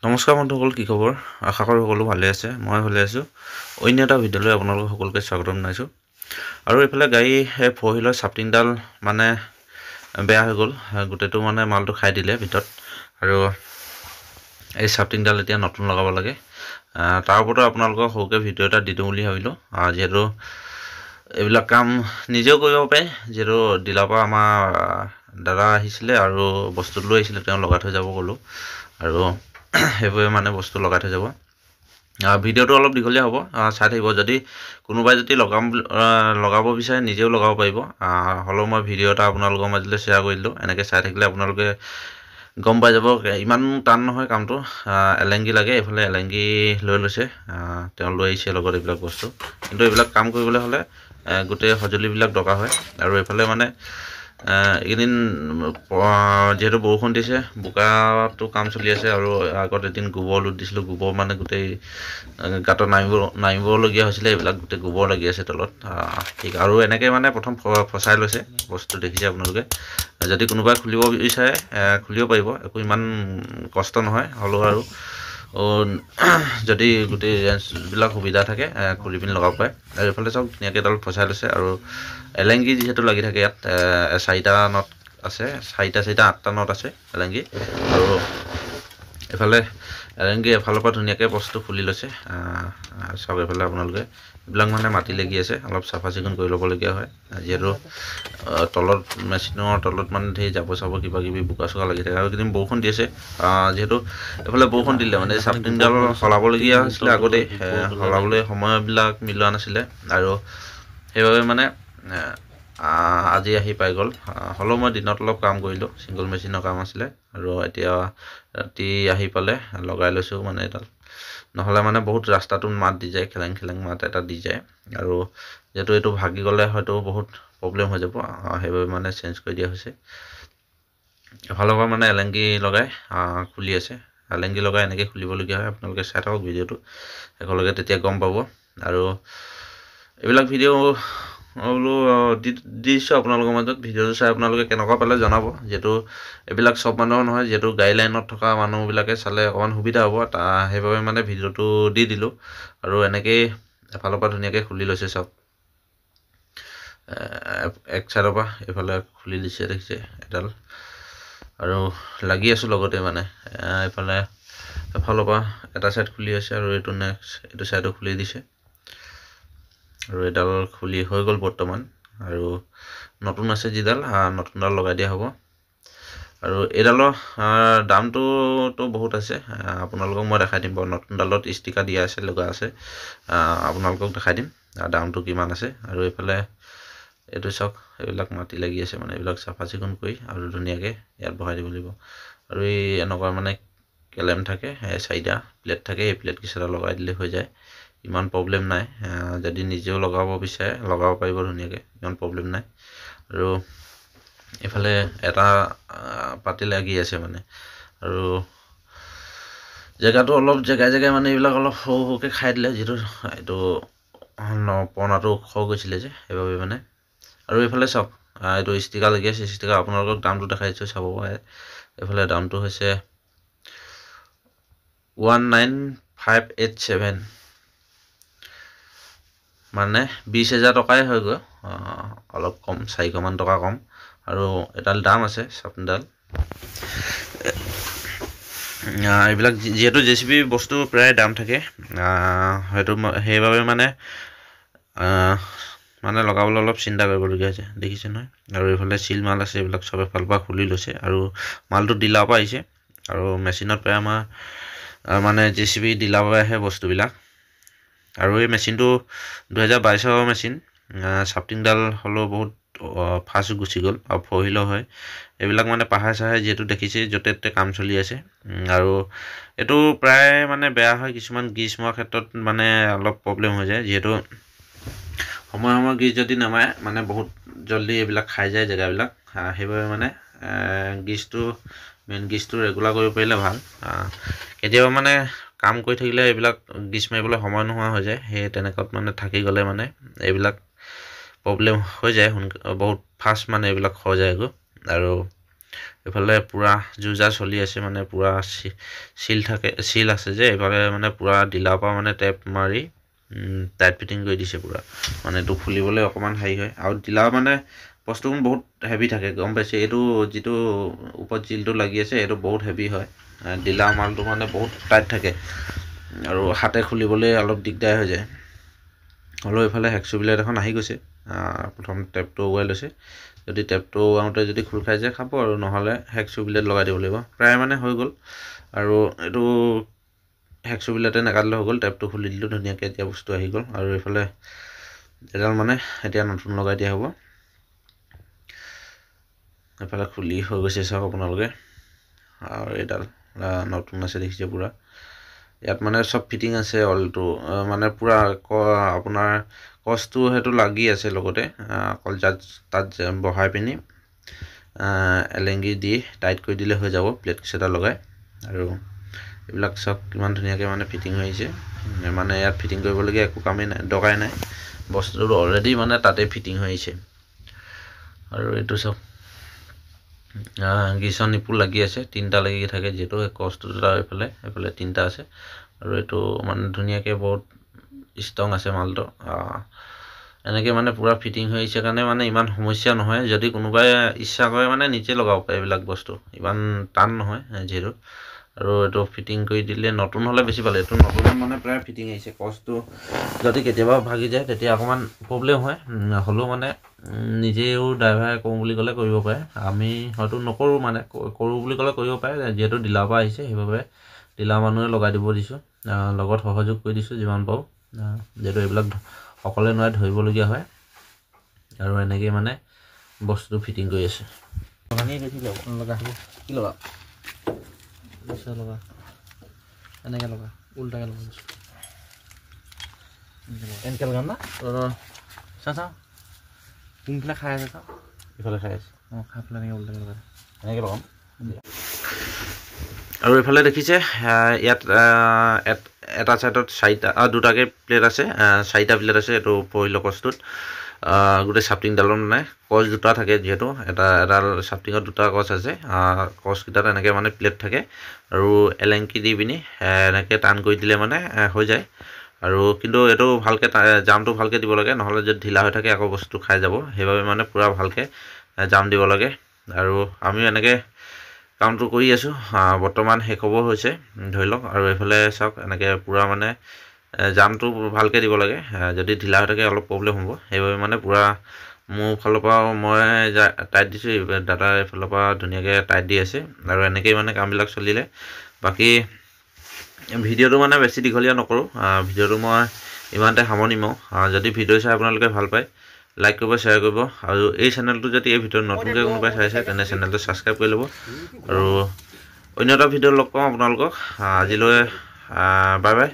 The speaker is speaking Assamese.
নমস্কাৰ বন্ধুসকল, কি খবৰ? আশা কৰোঁ সকলো ভালে আছে। মই ভালে আছোঁ। অন্য এটা ভিডিঅ'লৈ আপোনালোক সকলোকে স্বাগতম জনাইছোঁ। আৰু এইফালে গাড়ী ফ'ৰ হুইলৰ চাপটিংডাল মানে বেয়া হৈ গ'ল। গোটেইটো মানে মালটো খাই দিলে ভিতৰত। আৰু এই চাপটিংডাল এতিয়া নতুন লগাব লাগে। তাৰ ওপৰতো আপোনালোকক সৰুকৈ ভিডিঅ' এটা দি দিওঁ বুলি ভাবিলোঁ। যিহেতু এইবিলাক কাম নিজেও কৰিব পাৰে, যিহেতু ডিলাৰ পৰা আমাৰ দাদা আহিছিলে আৰু বস্তুটো লৈ আহিছিলে, তেওঁ লগাই থৈ যাব ক'লোঁ। আৰু সেইবোৰে মানে বস্তু লগাই থৈ যাব। ভিডিঅ'টো অলপ দীঘলীয়া হ'ব, চাই থাকিব। যদি কোনোবাই যদি লগাব বিচাৰে নিজেও লগাব পাৰিব। হ'লেও মই ভিডিঅ' এটা আপোনালোকৰ মাজলৈ শ্বেয়াৰ কৰি দিলোঁ। এনেকৈ চাই থাকিলে আপোনালোকে গম পাই যাব। ইমান টান নহয় কামটো। এলেংগি লাগে, এইফালে এলেংগি লৈ লৈছে, তেওঁ লৈ আহিছে লগত এইবিলাক বস্তু। কিন্তু এইবিলাক কাম কৰিবলৈ হ'লে গোটেই সঁজুলিবিলাক দৰকাৰ হয়। আৰু এইফালে মানে এইকেইদিন যিহেতু বৰষুণ দিছে, বোকাটো কাম চলি আছে। আৰু আগত এদিন গোবৰ লোট দিছিলোঁ, গোবৰ মানে গোটেই গাঁতত নামিবলগীয়া হৈছিলে। এইবিলাক গোটেই গোবৰ লাগি আছে তলত। ঠিক আৰু এনেকৈ মানে প্ৰথম ফচাই লৈছে বস্তু, দেখিছে আপোনালোকে। যদি কোনোবাই খুলিব বিচাৰে খুলিব পাৰিব, একো ইমান কষ্ট নহয়। হ'লেও আৰু যদি গোটেই ৰেঞ্চবিলাক সুবিধা থাকে খুলি পিনি লগাব পাৰে। আৰু এইফালে চাওক ধুনীয়াকৈ এডাল ফচাই লৈছে। আৰু এলেংগি যিহেতু লাগি থাকে ইয়াত, 4টা নট আছে, 4টা 8টা নট আছে এলেংগি। আৰু এইফালে এলেংগি এফালৰ পৰা ধুনীয়াকৈ বস্তু খুলি লৈছে। চাওক এইফালে আপোনালোকে এইবিলাক মানে মাটি লাগি আছে, অলপ চাফা চিকুণ কৰি ল'বলগীয়া হয়। যিহেতু তলত মেচিনৰ তলত মানে ধেৰ জাবৰ চাবৰ কিবা কিবি বোকা চোকা লাগি থাকে। আৰু এইকেইদিন বৰষুণ দি আছে, যিহেতু এইফালে বৰষুণ দিলে মানে চাপটিংডাল সলাবলগীয়া হৈছিলে আগতেই, সলাবলৈ সময়বিলাক মিলোৱা নাছিলে। আৰু সেইবাবে মানে আজি আহি পাই গ'ল। হ'লেও মই দিনত অলপ কাম কৰিলোঁ, ছিংগল মেচিনৰ কাম আছিলে। আৰু এতিয়া ৰাতি আহি পালে লগাই লৈছোঁ মানে এডাল। নহ'লে মানে বহুত ৰাস্তাটোত মাত দি যায়, খেলেং খেলেং মাত এটা দি যায়। আৰু যিহেতু এইটো ভাগি গ'লে হয়তো বহুত প্ৰব্লেম হৈ যাব, সেইবাবে মানে চেঞ্জ কৰি দিয়া হৈছে। এফালৰ পৰা মানে এলেংগি লগাই খুলি আছে। এলেংগি লগাই এনেকৈ খুলিবলগীয়া হয়। আপোনালোকে চাই থাকক ভিডিঅ'টো একেলগে, তেতিয়া গম পাব। আৰু এইবিলাক ভিডিঅ' বোলো দিছোঁ আপোনালোকৰ মাজত। ভিডিঅ'টো চাই আপোনালোকে কেনেকুৱা পালে জনাব। যিহেতু এইবিলাক চব মানুহৰ নহয়, যিহেতু গাড়ী লাইনত থকা মানুহবিলাকে চালে অকণমান সুবিধা হ'ব, সেইবাবে মানে ভিডিঅ'টো দি দিলোঁ। আৰু এনেকেই এফালৰ পৰা ধুনীয়াকৈ খুলি লৈছে চাওক। এক চাইডৰ পৰা এইফালে খুলি দিছে, দেখিছে এডাল। আৰু লাগি আছোঁ লগতে মানে এইফালে এফালৰ পৰা এটা চাইড খুলি আছে, আৰু এইটো চাইডো খুলি দিছে। আৰু এডাল খুলি হৈ গ'ল বৰ্তমান। আৰু নতুন আছে যিডাল, নতুনডাল লগাই দিয়া হ'ব। আৰু এইডালৰ দামটোতো বহুত আছে, আপোনালোকক মই দেখাই দিম বাৰু। নতুনডালত ষ্টিকাৰ দিয়া আছে, লগা আছে, আপোনালোকক দেখাই দিম দামটো কিমান আছে। আৰু এইফালে এইটো চাওক, এইবিলাক মাটি লাগি আছে মানে, এইবিলাক চাফা চিকুণ কৰি আৰু ধুনীয়াকৈ ইয়াত বহাই দিব লাগিব। আৰু এই এনেকুৱা মানে কেলেম থাকে, 4টা প্লেট থাকে, এই প্লেট কেইটা লগাই দিলে হৈ যায়। ইমান প্ৰব্লেম নাই। যদি নিজেও লগাব বিচাৰে লগাব পাৰিব ধুনীয়াকৈ, ইমান প্ৰব্লেম নাই। আৰু এইফালে এটা পাতি লাগি আছে মানে। আৰু জেগাটো অলপ জেগাই জেগাই মানে এইবিলাক অলপ সৰু সৰুকৈ খাই দিলে, যিহেতু এইটো পৰ্ণাটো ওখ গৈছিলে যে, সেইবাবে মানে। আৰু এইফালে চাওক, এইটো ষ্টিকাৰ লাগি আছে। ষ্টিকাৰ আপোনালোকক দামটো দেখাই দিছোঁ, চাব পাৰে। এইফালে দামটো হৈছে 19587, মানে 20,000 টকাই হৈ গ'ল, অলপ কম, 400মান টকা কম। আৰু এডাল দাম আছে চাপটিংডাল। এইবিলাক যিহেতু JCB বস্তু প্ৰায় দাম থাকে, হয়তো সেইবাবে মানে লগাবলৈ অলপ চিন্তা কৰিবলগীয়া হৈছে, দেখিছে নহয়। আৰু এইফালে চিল মাল আছে, এইবিলাক চব এফালৰ পৰা খুলি লৈছে। আৰু মালটো ডিলাৰৰ পৰা আহিছে, আৰু মেচিনত প্ৰায় আমাৰ মানে JCB ডিলাৰৰ পৰা আহে বস্তুবিলাক। আৰু এই মেচিনটো 2022ৰ মেচিন। চাপটিংডাল হ'লেও বহুত ফাষ্ট গুচি গ'ল, আৰু ফ'ৰ হুইলৰ হয়। এইবিলাক মানে পাহাৰ চাহাৰ যিহেতু দেখিছে, য'তে ত'তে কাম চলি আছে। আৰু এইটো প্ৰায় মানে বেয়া হয়, কিছুমান গ্ৰীজ মৰাৰ ক্ষেত্ৰত মানে অলপ প্ৰব্লেম হৈ যায়। যিহেতু সময় গ্ৰীজ যদি নামাৰে মানে বহুত জলদি এইবিলাক খাই যায় জেগাবিলাক। সেইবাবে মানে মেইন গ্ৰীজটো ৰেগুলাৰ কৰিব পাৰিলে ভাল। কেতিয়াবা মানে কাম কৰি থাকিলে এইবিলাক গ্ৰীজ মাৰিবলৈ সময় নোহোৱা হৈ যায়। সেই তেনেকুৱাত মানে থাকি গ'লে মানে এইবিলাক প্ৰব্লেম হৈ যায়, বহুত ফাষ্ট মানে এইবিলাক হৈ যায়গৈ। আৰু এইফালে পুৰা যুজা চলি আছে মানে পুৰা চিল আছে যে এইফালে মানে পুৰা ডিলাৰ পৰা মানে টেপ মাৰি টাইট ফিটিং কৰি দিছে পুৰা মানে এইটো খুলিবলৈ অকণমান হেৰি হয় আৰু ডিলাৰ মানে বস্তুবোৰ বহুত হেভি থাকে গম পাইছে এইটো যিটো ওপৰত জিলটো লাগি আছে এইটো বহুত হেভি হয় ডিলাৰ মালটো মানে বহুত টাইট থাকে আৰু হাতে খুলিবলৈ অলপ দিগদাৰ হৈ যায় হ'লেও এইফালে হেক্সো ব্লেড এখন আহি গৈছে প্ৰথম টেপটো ওৱাই লৈছে যদি টেপটো ওৱাওঁতে যদি খোল খাই যায় খাব আৰু নহ'লে হেক্সো ব্লেড লগাই দিব লাগিব প্ৰায় মানে হৈ গ'ল আৰু এইটো হেক্সো ব্লেডে নাকাটিলে হৈ গ'ল টেপটো খুলি দিলোঁ ধুনীয়াকৈ এতিয়া বস্তু আহি গ'ল আৰু এইফালে এডাল মানে এতিয়া নতুন লগাই দিয়া হ'ব এইফালে খুলি হৈ গৈছে চাওক আপোনালোকে আৰু এইডাল নতুন আছে দেখিছে পুৰা ইয়াত মানে চব ফিটিং আছে অলটো মানে পুৰা আপোনাৰ কষ্টটো সেইটো লাগি আছে লগতে অকল তাত বহাই পিনি এলেংগি দি টাইট কৰি দিলে হৈ যাব প্লেট কেইটা লগাই আৰু এইবিলাক চব কিমান ধুনীয়াকৈ মানে ফিটিং হৈ আহিছে মানে ইয়াত ফিটিং কৰিবলগীয়া একো কামেই নাই দৰকাৰেই নাই বস্তুটো অলৰেডি মানে তাতে ফিটিং হৈ আহিছে আৰু এইটো চব গিছন নিপুল লাগি আছে তিনিটা লাগি থাকে যিহেতু কষ্ট দুটা এইফালে তিনিটা আছে আৰু এইটো মানে ধুনীয়াকৈ বহুত ষ্ট্ৰং আছে মালটো এনেকৈ মানে পুৰা ফিটিং হৈ আহিছে কাৰণে মানে ইমান সমস্যা নহয় যদি কোনোবাই ইচ্ছা কৰে মানে নিজে লগাব পাৰে এইবিলাক বস্তু ইমান টান নহয় যিহেতু আৰু এইটো ফিটিং কৰি দিলে নতুন হ'লে বেছি ভাল এইটো নতুন মানে প্ৰায় ফিটিং আহিছে কষ্টটো যদি কেতিয়াবা ভাগি যায় তেতিয়া অকণমান প্ৰব্লেম হয় হ'লেও মানে নিজেও ড্ৰাইভাৰে কৰোঁ বুলি ক'লে কৰিব পাৰে আমি হয়তো নকৰোঁ মানে কৰোঁ বুলি ক'লে কৰিব পাৰে যিহেতু ডিলাৰ পৰা আহিছে সেইবাবে ডিলাৰ মানুহে লগাই দিব দিছোঁ লগত সহযোগ কৰি দিছোঁ যিমান পাৰোঁ যিহেতু এইবিলাক সকলোৱে নোৱাৰে ধৰিবলগীয়া হয় আৰু এনেকৈ মানে বস্তুটো ফিটিং কৰি আছে লগা কি লগা লগা এনেকৈ লগা উল্টাকৈ লগা এনেকৈ লগাম না চাওঁ কোনফালে খাই আছে চাওঁ ইফালে খাই আছে খাই পেলাই এনেকৈ উল্টাকৈ লগাই এনেকৈ লগাম আৰু এইফালে দেখিছে ইয়াত এটা ছাইডত দুটাকৈ প্লেট আছে চাৰিটা প্লেট আছে এইটো পৰিল কষ্টটোত গোটেই চাফটিংডালত মানে কচ দুটা থাকে যিহেতু এডাল চাফটিঙত দুটা কচ আছে কচকেইটাত এনেকৈ মানে প্লেট থাকে আৰু এলেংকি দি পিনি এনেকৈ টান কৰি দিলে মানে হৈ যায় আৰু কিন্তু এইটো ভালকৈ জামটো ভালকৈ দিব লাগে নহ'লে যদি ঢিলা হৈ থাকে আকৌ বস্তু খাই যাব সেইবাবে মানে পূৰা ভালকৈ জাম দিব লাগে আৰু আমিও এনেকৈ কামটো কৰি আছোঁ বৰ্তমান শেষ হ'ব হৈছে ধৰি লওক আৰু এইফালে চাওক এনেকৈ পূৰা মানে জামটো ভালকৈ দিব লাগে যদি ঢিলা হৈ থাকে অলপ প্ৰব্লেম হ'ব সেইবাবে মানে পূৰা মোৰ ফালৰ পৰা মই টাইট দিছোঁ দাদাৰ ফালৰ পৰা ধুনীয়াকৈ টাইট দি আছে আৰু এনেকৈয়ে মানে কামবিলাক চলিলে বাকী ভিডিঅ'টো মানে বেছি দীঘলীয়া নকৰোঁ ভিডিঅ'টো মই ইমানতে সামৰণি মাৰোঁ যদি ভিডিঅ' চাই আপোনালোকে ভাল পায় লাইক কৰিব শ্বেয়াৰ কৰিব আৰু এই চেনেলটো যদি এই ভিডিঅ'ত নতুনকৈ কোনোবাই চাইছে তেনে চেনেলটো ছাবস্ক্ৰাইব কৰি ল'ব আৰু অন্য এটা ভিডিঅ' লগ পাওঁ আপোনালোকক আজিলৈ বাই বাই